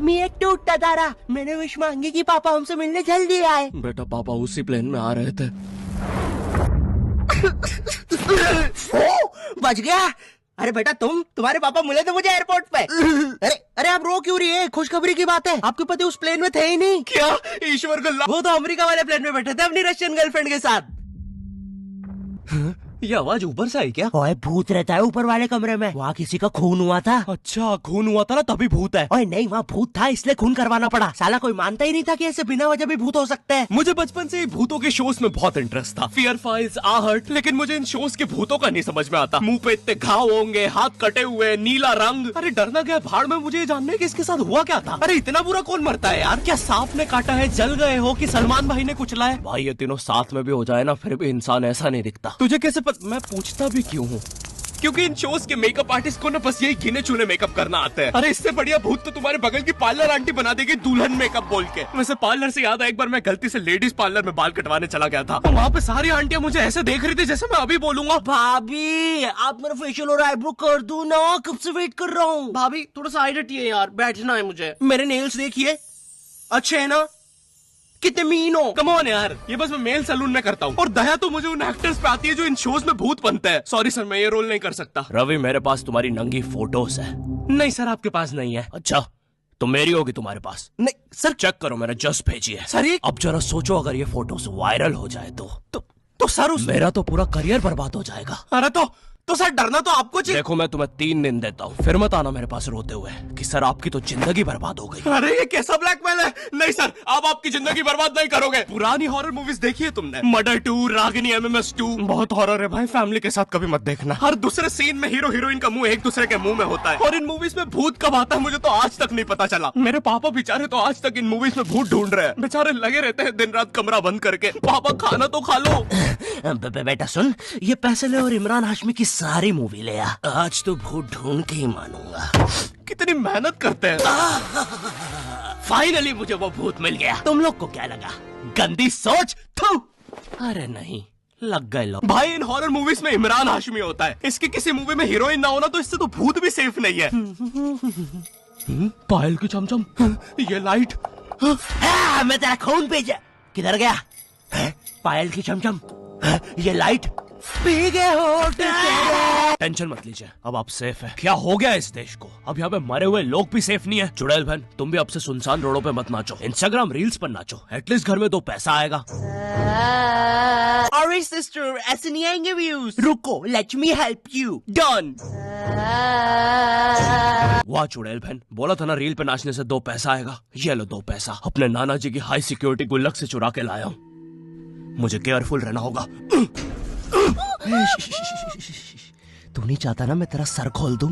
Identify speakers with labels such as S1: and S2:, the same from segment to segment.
S1: मी एक टूटता तारा, मैंने विश मांगी कि पापा हमसे मिलने जल्दी आए।
S2: बेटा पापा उसी प्लेन में आ रहे थे।
S1: बच गया। अरे बेटा तुम्हारे पापा मिले थे मुझे एयरपोर्ट पे। अरे अरे आप रो क्यों रही है? खुशखबरी की बात है, आपके पति उस प्लेन में थे ही नहीं।
S2: क्या? ईश्वर को
S1: वो तो अमेरिका वाले प्लेन में बैठे थे अपनी रशियन गर्लफ्रेंड के साथ।
S2: ये आवाज ऊपर से आई क्या?
S1: ओए भूत रहता है ऊपर वाले कमरे में, वहाँ किसी का खून हुआ था।
S2: अच्छा खून हुआ था ना तभी भूत है।
S1: ओए नहीं, वहाँ भूत था इसलिए खून करवाना पड़ा। साला कोई मानता ही नहीं था कि ऐसे बिना वजह भी भूत हो सकते हैं।
S2: मुझे बचपन से ही भूतों के शोज में बहुत इंटरेस्ट था, फियर फाइल्स, आहट, लेकिन मुझे इन शोज के भूतों का नहीं समझ में आता। मुंह पे इतने घाव होंगे, हाथ कटे हुए, नीला रंग। अरे डरना क्या भाड़ में, मुझे ये जानना है कि इसके साथ हुआ क्या था। अरे इतना बुरा कौन मरता है यार? क्या सांप ने काटा है, जल गए हो कि सलमान भाई ने कुचला है? भाई ये तीनों साथ में भी हो जाए ना फिर भी इंसान ऐसा नहीं दिखता। तुझे कैसे मैं पूछता भी क्यों हूँ? क्योंकि इन शोज के मेकअप आर्टिस्ट को ना बस यही गिने चुने मेकअप करना आता है। अरे इससे बढ़िया भूत तो तुम्हारे बगल की पार्लर आंटी बना देगी दुल्हन मेकअप बोल के। वैसे पार्लर से याद है, एक बार मैं गलती से लेडीज पार्लर में बाल कटवाने चला गया था, तो वहाँ पे सारी आंटियां मुझे ऐसे देख रही थी जैसे मैं अभी बोलूंगा
S1: भाभी आप मेरा फेशियल और आईब्रो कर दो ना, कब से वेट कर रहा हूँ।
S2: भाभी थोड़ा सा आइडिया चाहिए यार, बैठना है मुझे।
S1: मेरे नेल्स देखिए, अच्छे है ना? कितने मीन हो।
S2: कम ऑन यार, ये बस मैं मेल सैलून में करता हूँ। और दया तो मुझे उन एक्टर्स पे आती है जो इन शोज में भूत बनते हैं। सॉरी सर, मैं ये रोल नहीं कर सकता। रवि मेरे पास तुम्हारी नंगी फोटोज है। नहीं सर आपके पास नहीं है। अच्छा तो मेरी होगी तुम्हारे पास?
S1: नहीं सर।
S2: चेक करो, मैंने जस्ट भेजी है।
S1: सर ये
S2: अब जरा सोचो, अगर ये फोटोज वायरल हो जाए तो सर मेरा तो पूरा करियर बर्बाद हो जाएगा।
S1: अरे तो सर डरना तो आपको चाहिए।
S2: देखो मैं तुम्हें 3 दिन देता हूँ, फिर मत आना मेरे पास रोते हुए कि सर आपकी तो जिंदगी बर्बाद हो गई।
S1: अरे ये कैसा ब्लैकमेल है?
S2: नहीं सर, आप आपकी जिंदगी बर्बाद नहीं करोगे। पुरानी हॉरर मूवीज देखी है तुमने? मर्डर 2, रागिनी, MMS 2, बहुत हॉरर है भाई। फैमिली के साथ कभी मत देखना। हर दूसरे सीन में हीरो हीरोइन का मुंह एक दूसरे के मुंह में होता है। और इन मूवीज में भूत कब आता है मुझे तो आज तक नहीं पता चला। मेरे पापा बेचारे तो आज तक इन मूवीज में भूत ढूंढ रहे हैं। बेचारे लगे रहते हैं दिन रात कमरा बंद करके। पापा खाना तो खा लो।
S1: बेटा सुन, ये पैसे ले और इमरान हाशमी की सारी मूवी ले आ। आज तो भूत ढूंढ के ही मानूंगा।
S2: कितनी मेहनत करते हैं। फाइनली मुझे वो भूत मिल गया।
S1: तुम लोग को क्या लगा?
S2: गंदी सोच। थू।
S1: अरे नहीं, लग गए लोग।
S2: भाई इन हॉरर मूवीज में इमरान हाशमी होता है, इसकी किसी मूवी में हीरोइन ना होना तो इससे तो भूत भी सेफ नहीं है। पायल की चमचम, ये लाइट।
S1: मैं तेरा खून भेजा। किधर गया? पायल की चमचम, ये लाइट। पी गए हो।
S2: टेंशन मत लीजिए, अब आप सेफ है। क्या हो गया इस देश को? अब यहाँ पे मरे हुए लोग भी सेफ नहीं है। चुड़ैल बहन, तुम भी अब से सुनसान रोडों पे मत नाचो, इंस्टाग्राम रील्स पर नाचो। एटलीस्ट घर में 2 पैसा आएगा।
S1: अरे सिस्टर, ऐसे नहीं आएंगे व्यूज। रुको, let me help you.
S2: Done. वाह चुड़ैल बहन, बोला था ना रील पे नाचने से 2 पैसा आएगा। ये लो 2 पैसा, अपने नाना जी की हाई सिक्योरिटी गुल्लक से चुरा के लाया हूँ। मुझे केयरफुल रहना होगा।
S1: तू नहीं चाहता ना मैं तेरा सर खोल दूं?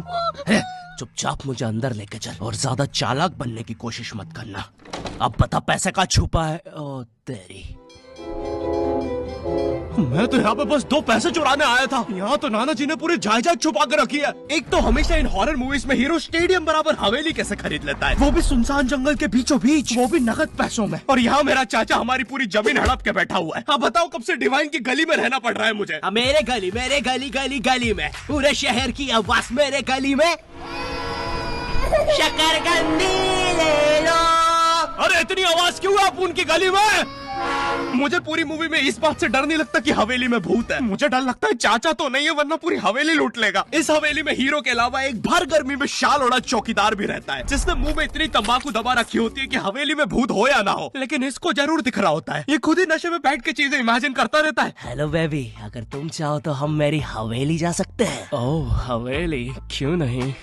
S2: चुपचाप मुझे अंदर लेके चल और ज्यादा चालाक बनने की कोशिश मत करना। अब बता पैसे का छुपा है? ओ तेरी, मैं तो यहाँ पे बस 2 पैसे चुराने आया था। यहाँ तो नाना जी ने पूरी जायदाद छुपा कर रखी है। एक तो हमेशा इन हॉरर मूवीज में हीरो स्टेडियम बराबर हवेली कैसे खरीद लेता है, वो भी सुनसान जंगल के बीचों बीच, वो भी नगद पैसों में। और यहाँ मेरा चाचा हमारी पूरी जमीन हड़प के बैठा हुआ है। अब बताओ कब से डिवाइन की गली में रहना पड़ रहा है मुझे।
S1: मेरे गली में पूरे शहर की आवाज मेरे गली में। शकरकंदी ले लो।
S2: अरे इतनी आवाज क्यों है आप उनकी गली में? मुझे पूरी मूवी में इस बात से डर नहीं लगता कि हवेली में भूत है। मुझे डर लगता है चाचा तो नहीं है वरना पूरी हवेली लूट लेगा। इस हवेली में हीरो के अलावा एक भर गर्मी में शाल ओढ़ा चौकीदार भी रहता है, जिसने मुंह में इतनी तंबाकू दबा रखी होती है कि हवेली में भूत हो या ना हो, लेकिन इसको जरूर दिख रहा होता है। ये खुद ही नशे में बैठ के चीजें इमेजिन करता रहता है।
S1: हेलो बेबी, अगर तुम चाहो तो हम मेरी हवेली जा सकते हैं।
S2: ओह हवेली, क्यों नहीं?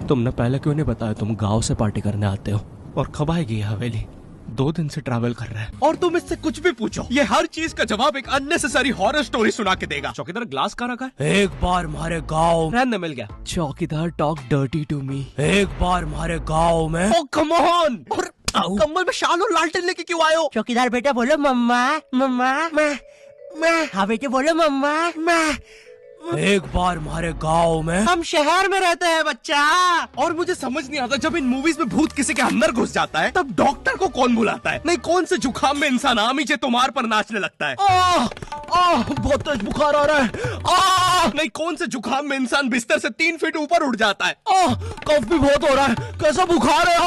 S2: तुमने पहले क्यों नहीं बताया तुम गाँव से पार्टी करने आते हो? और कब आएगी हवेली? 2 दिन से ट्रैवल कर रहा है और तुम इससे कुछ भी पूछो, ये हर चीज का जवाब एक अननेसेसरी हॉरर स्टोरी सुना के देगा। चौकीदार ग्लास कहाँ रखा है? एक बार हमारे गाँव रहने मिल गया। चौकीदार टॉक डर्टी टू मी। एक बार हमारे गाँव में। ओह कम ऑन। और कम्बल में शाल और लालटेन लेके क्यों आए हो?
S1: चौकीदार बेटा बोलो मम्मा मम्मा। मैं हाँ बेटे बोलो मम्मा। मैं
S2: एक बार हमारे गांव में।
S1: हम शहर में रहते हैं बच्चा।
S2: और मुझे समझ नहीं आता, जब इन मूवीज में भूत किसी के अंदर घुस जाता है तब डॉक्टर को कौन बुलाता है? नहीं, कौन से जुकाम में इंसान आमीचे तुम्हार पर नाचने लगता है? बहुत तेज बुखार आ रहा है। नहीं, कौन से जुकाम में इंसान बिस्तर से 3 फीट ऊपर उठ जाता है। कफ भी बहुत हो रहा है, कैसा बुखार है।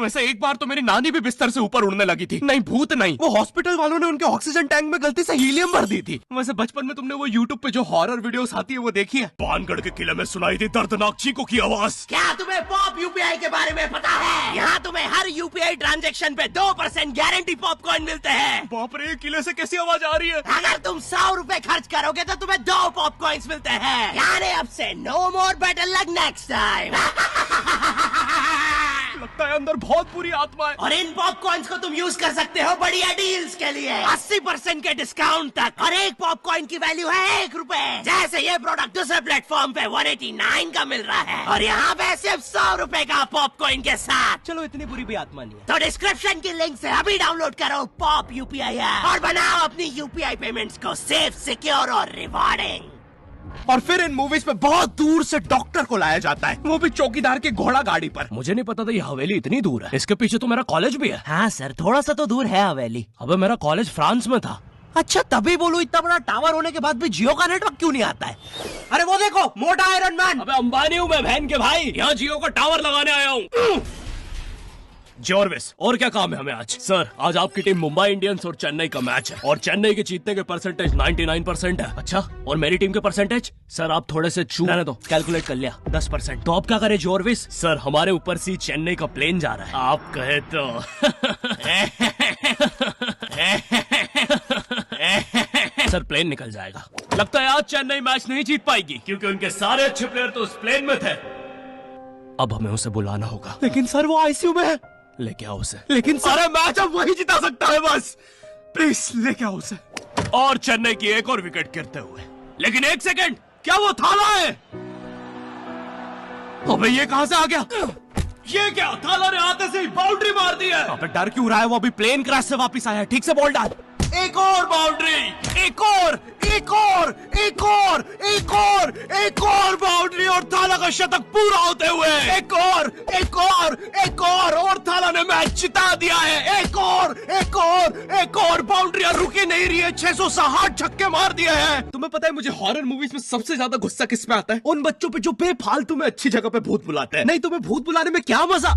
S2: वैसे एक बार तो मेरी नानी भी बिस्तर से ऊपर उड़ने लगी थी। नहीं भूत नहीं, वो हॉस्पिटल वालों ने उनके ऑक्सीजन टैंक में गलती से हीलियम भर दी थी। वैसे बचपन में तुमने वो यूट्यूब पे जो हॉरर वीडियोस आती है वो देखी है? पानगढ़ के किले में सुनाई दी दर्दनाक चीखों की आवाज।
S1: क्या तुम्हें पॉप यूपीआई के बारे में पता है? यहाँ तुम्हें हर यूपीआई ट्रांजैक्शन पे 2% गारंटी पॉपकॉर्न मिलते हैं।
S2: बाप रे, किले से कैसी आवाज आ रही है?
S1: अगर तुम 100 रुपए खर्च करोगे तो तुम्हें 2 पॉपकॉर्न्स मिलते हैं। यानी अब से no more better luck next time.
S2: लगता है अंदर बहुत बुरी आत्मा है।
S1: और इन पॉपकॉर्न्स को तुम यूज कर सकते हो बढ़िया डील्स के लिए, 80% के डिस्काउंट तक। और एक पॉपकॉर्न की वैल्यू है 1 रुपए। जैसे ये प्रोडक्ट दूसरे प्लेटफॉर्म पे 189 का मिल रहा है और यहाँ पे सिर्फ 100 रुपए का पॉपकॉर्न के साथ।
S2: चलो, इतनी बुरी भी आत्मा नहीं है।
S1: तो डिस्क्रिप्शन की लिंक से अभी डाउनलोड करो पॉप यूपीआई ऐप और बनाओ अपनी यूपीआई पेमेंट्स को सेफ, सिक्योर और रिवॉर्डिंग।
S2: और फिर इन मूवीज में बहुत दूर से डॉक्टर को लाया जाता है, वो भी चौकीदार की घोड़ा गाड़ी पर। मुझे नहीं पता था ये हवेली इतनी दूर है। इसके पीछे तो मेरा कॉलेज भी है।
S1: हाँ सर, थोड़ा सा तो दूर है हवेली।
S2: अबे मेरा कॉलेज फ्रांस में था।
S1: अच्छा, तभी बोलो इतना बड़ा टावर होने के बाद भी जियो का नेटवर्क क्यों नहीं आता है? अरे वो देखो, मोटा आयरन मैन।
S2: अबे अंबानी हूँ मैं बहन के भाई, यहाँ जियो का टावर लगाने आया हूँ। जॉर्विस, और क्या काम है हमें आज? सर, आज आपकी टीम मुंबई इंडियंस और चेन्नई का मैच है और चेन्नई के जीतने के परसेंटेज 99% है। अच्छा, और मेरी टीम के परसेंटेज? सर आप थोड़े से रहने दो, कैलकुलेट कर लिया 10%। तो आप क्या करें जॉर्विस? सर हमारे ऊपर से चेन्नई का प्लेन जा रहा है, आप कहे तो। सर प्लेन निकल जाएगा। लगता है आज चेन्नई मैच नहीं जीत पाएगी क्योंकि उनके सारे अच्छे प्लेयर तो उस प्लेन में थे। अब हमें उसे बुलाना होगा। लेकिन सर वो आईसीयू में है। लेके आओ उसे। लेकिन सारे मैच अब वही जिता सकता है बस। प्लीज लेके आओ उसे। और चेन्नई की एक और विकेट गिरते हुए। लेकिन एक सेकंड, क्या वो थाला है? अबे ये कहां से आ गया? ये क्या, थाला ने आते से ही बाउंड्री मार दी है। अबे डर क्यों रहा है? वो अभी प्लेन क्रैश से वापस आया है। ठीक से बॉल डाल। एक और बाउंड्री, एक और, एक और, एक और, एक और, एक और बाउंड्री और थाला का शतक पूरा होते हुए एक और, एक और, एक और थाला ने मैच जिता दिया है। एक और, एक और, एक और बाउंड्रियां रुकी नहीं रही है। 660 छक्के मार दिए हैं। तुम्हें पता है मुझे हॉरर मूवीज में सबसे ज्यादा गुस्सा किस पे आता है? उन बच्चों पे जो बेफालतू में अच्छी जगह पे भूत बुलाते हैं। नहीं, तुम्हें भूत बुलाने में क्या मजा?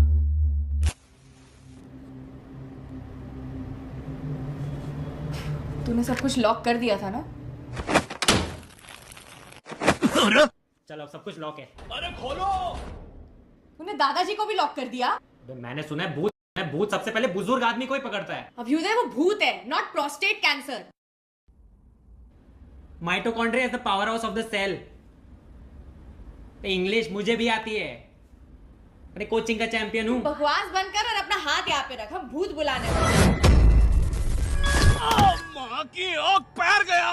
S3: तूने सब कुछ लॉक कर दिया था ना?
S4: चलो अब सब कुछ लॉक है।
S2: अरे खोलो।
S3: तूने दादाजी को भी लॉक कर दिया?
S4: मैंने सुना है भूत सबसे पहले बुजुर्ग आदमी को ही पकड़ता है।
S3: अभ्युदय, वो भूत है, not prostate cancer.
S4: Mitochondria is the power house of the cell. English मुझे भी आती है, अरे कोचिंग का चैंपियन हूँ।
S3: बकवास बंद कर और अपना हाथ यहाँ पे रख, हम भूत बुलाने वाले।
S2: माँ की आँख पैर गया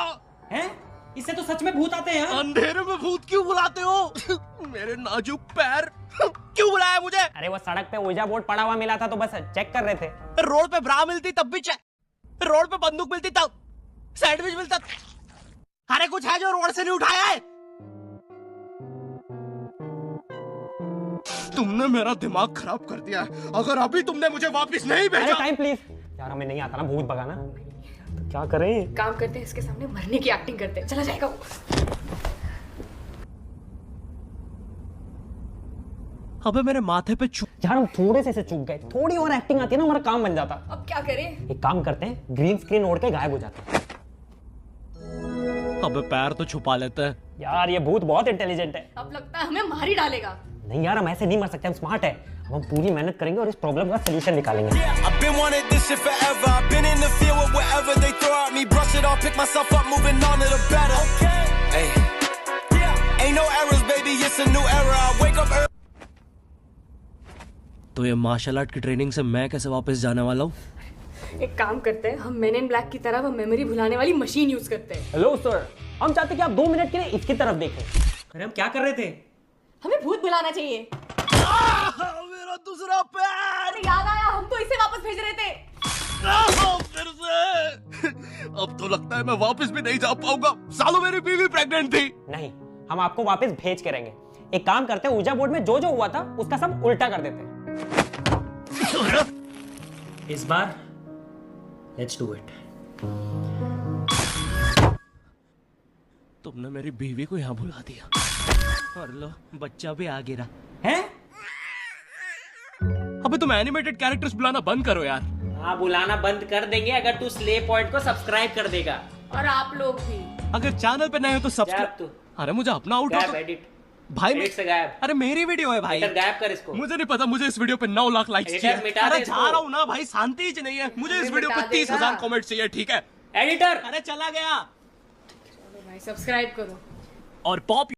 S4: हैं? इससे तो सच में भूत आते हैं।
S2: अंधेरे में भूत क्यों बुलाते हो? मेरे नाजुक पैर। क्यों बुलाया मुझे?
S4: अरे वो सड़क पे ओजा बोर्ड पड़ा हुआ मिला था तो बस चेक कर रहे थे।
S2: रोड पे ब्रा मिलती तब भी चेक, रोड पे बंदूक मिलती तब, सैंडविच मिलता। अरे कुछ है जो रोड से नहीं उठाया है? तुमने मेरा दिमाग खराब कर दिया है। अगर अभी तुमने मुझे वापस नहीं भेजा।
S4: अरे टाइम प्लीज यार, हमें नहीं आता ना भूत भगाना, तो क्या करें?
S3: काम करते हैं, इसके सामने मरने की एक्टिंग करते हैं, चला जाएगा वो।
S2: अबे मेरे माथे पे
S4: यार हम थोड़े से चूक गए, थोड़ी और एक्टिंग आती है ना, हमारा काम बन जाता।
S3: अब क्या करें?
S4: एक काम करते हैं, ग्रीन स्क्रीन ओढ़ के गायब हो जाते हैं।
S2: अबे पैर तो छुपा लेते हैं।
S4: यार ये भूत बहुत इंटेलिजेंट है।
S3: अब लगता है हमें मार ही डालेगा।
S4: नहीं यार, हम ऐसे नहीं मर सकते, हम स्मार्ट है। हम पूरी मेहनत करेंगे और इस प्रॉब्लम का सलूशन निकालेंगे।
S5: I've been wanting this shit forever. I've been in the field with whatever they throw at me. Brush it off, pick myself up, moving on to the better. Hey, ain't no errors, baby. It's a new era. I wake up early.
S2: तो ये martial art की training से मैं कैसे वापस जाने वाला हूँ?
S3: एक काम करते हैं, हम मेन इन ब्लैक की तरह वो मेमोरी भुलाने वाली मशीन यूज करते हैं।
S4: हेलो सर, हम चाहते हैं कि आप 2 मिनट के लिए इसकी तरफ देखें। अरे हम क्या कर रहे थे?
S3: हमें भूत बुलाना चाहिए।
S2: मेरा दूसरा पैर।
S3: अरे याद आया, हम तो इसे वापस भेज रहे थे।
S2: फिर से। अब तो लगता है मैं वापस भी नहीं जा पाऊंगा। सालों मेरी बीवी प्रेग्नेंट थी।
S4: नहीं, हम आपको वापस भेज के रहेंगे। एक काम करते हैं, ऊर्जा बोर्ड में जो जो हुआ था उसका सब उल्टा कर देते हैं। इस बार लेट्स डू इट।
S2: तुमने मेरी बीवी को यहाँ बुला दिया। और लो बच्चा भी आ गिरा।
S4: हैं?
S2: अबे तुम एनिमेटेड कैरेक्टर्स बुलाना बंद करो यार।
S4: हाँ बुलाना बंद कर देंगे अगर तू स्ले पॉइंट को सब्सक्राइब कर देगा।
S3: और आप लोग भी।
S2: अगर चैनल पे नए हो तो
S4: गायब
S2: सब्सक्राइब।
S4: तू।
S2: अरे मुझे अपना आउट
S4: गायब एडिट।
S2: भाई
S4: एडिट से गायब।
S2: अरे मेरी वीडियो है भाई।
S4: एडिटर गायब कर इसको।
S2: मुझे नहीं पता, मुझे इस वीडियो पे 9 लाख लाइक्स
S4: एडिटर
S2: चाहिए।
S4: मिटा
S2: अरे
S4: दे
S2: जा
S4: इसको।
S2: रहा हूँ ना भाई, शांति ही नहीं है। मुझे इस वीडियो पे
S3: मिटा
S2: 30,000
S3: देगा।
S2: कमेंट चाहिए, ठीक है?
S4: एडिटर
S2: अरे चला गया।
S3: चलो भाई सब्सक्राइब करो।
S2: और पॉप